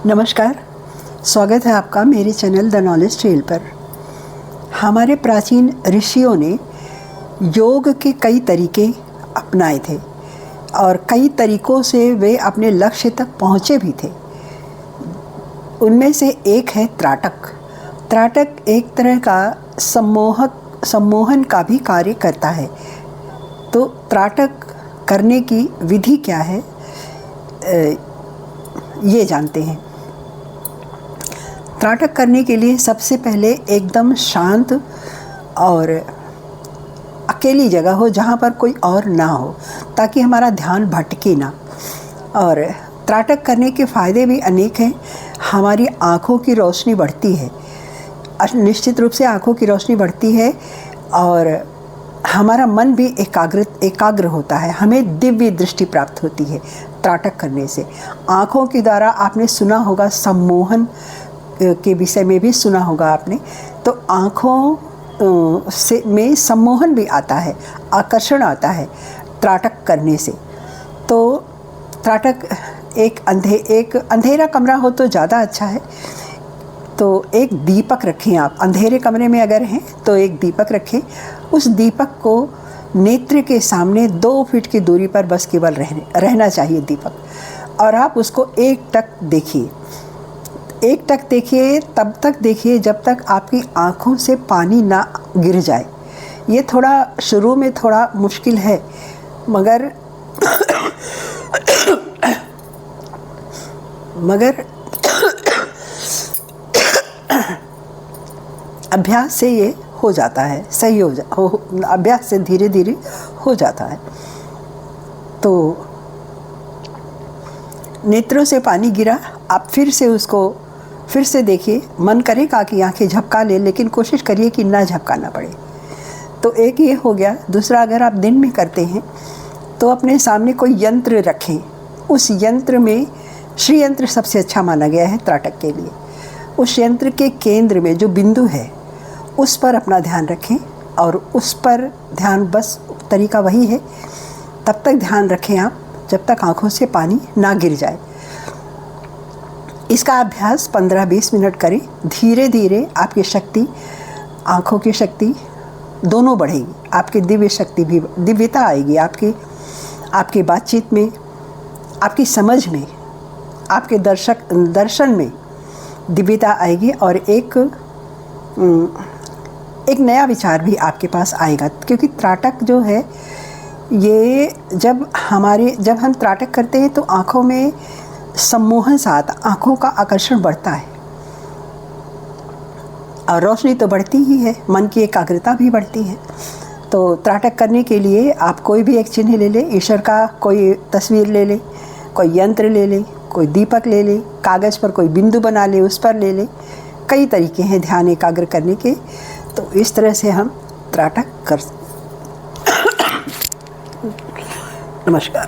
नमस्कार, स्वागत है आपका मेरे चैनल द नॉलेज ट्रेल पर। हमारे प्राचीन ऋषियों ने योग के कई तरीके अपनाए थे और कई तरीक़ों से वे अपने लक्ष्य तक पहुँचे भी थे। उनमें से एक है त्राटक। त्राटक एक तरह का सम्मोहन का भी कार्य करता है। तो त्राटक करने की विधि क्या है, ये जानते हैं। त्राटक करने के लिए सबसे पहले एकदम शांत और अकेली जगह हो जहाँ पर कोई और ना हो, ताकि हमारा ध्यान भटके ना। और त्राटक करने के फ़ायदे भी अनेक हैं। हमारी आँखों की रोशनी बढ़ती है, निश्चित रूप से आँखों की रोशनी बढ़ती है और हमारा मन भी एकाग्र होता है। हमें दिव्य दृष्टि प्राप्त होती है त्राटक करने से। आँखों के द्वारा आपने सुना होगा, सम्मोहन के विषय में भी सुना होगा आपने। तो आँखों से में सम्मोहन भी आता है, आकर्षण आता है त्राटक करने से। तो त्राटक एक अंधेरा कमरा हो तो ज़्यादा अच्छा है। तो एक दीपक रखें आप, अंधेरे कमरे में अगर हैं तो एक दीपक रखें। उस दीपक को नेत्र के सामने 2 फीट की दूरी पर बस केवल रहना चाहिए दीपक। और आप उसको एकटक देखिए। एकटक देखिए, तब तक देखिए जब तक आपकी आँखों से पानी ना गिर जाए। ये थोड़ा शुरू में थोड़ा मुश्किल है, मगर अभ्यास से ये हो जाता है, सही अभ्यास से धीरे धीरे हो जाता है। तो नेत्रों से पानी गिरा, आप फिर से देखिए। मन करेगा कि आंखें झपका ले, लेकिन कोशिश करिए कि ना झपकाना पड़े। तो एक ये हो गया। दूसरा, अगर आप दिन में करते हैं तो अपने सामने कोई यंत्र रखें। उस यंत्र में श्री यंत्र सबसे अच्छा माना गया है त्राटक के लिए। उस यंत्र के केंद्र में जो बिंदु है उस पर अपना ध्यान रखें और उस पर ध्यान, बस तरीका वही है। तब तक ध्यान रखें आप जब तक आँखों से पानी ना गिर जाए। इसका अभ्यास 15-20 मिनट करें। धीरे धीरे आपकी शक्ति, आँखों की शक्ति दोनों बढ़ेगी। आपकी दिव्यता आएगी आपकी बातचीत में, आपकी समझ में, आपके दर्शन में दिव्यता आएगी और एक नया विचार भी आपके पास आएगा। क्योंकि त्राटक जो है ये जब हम त्राटक करते हैं तो आँखों में सम्मोहन सा आता, आँखों का आकर्षण बढ़ता है और रोशनी तो बढ़ती ही है, मन की एकाग्रता भी बढ़ती है। तो त्राटक करने के लिए आप कोई भी एक चिन्ह ले लें, ईश्वर का कोई तस्वीर ले लें, कोई यंत्र ले लें, कोई दीपक ले लें, कागज़ पर कोई बिंदु बना लें, उस पर ले लें। कई तरीके हैं ध्यान एकाग्र करने के। तो इस तरह से हम त्राटक कर नमस्कार।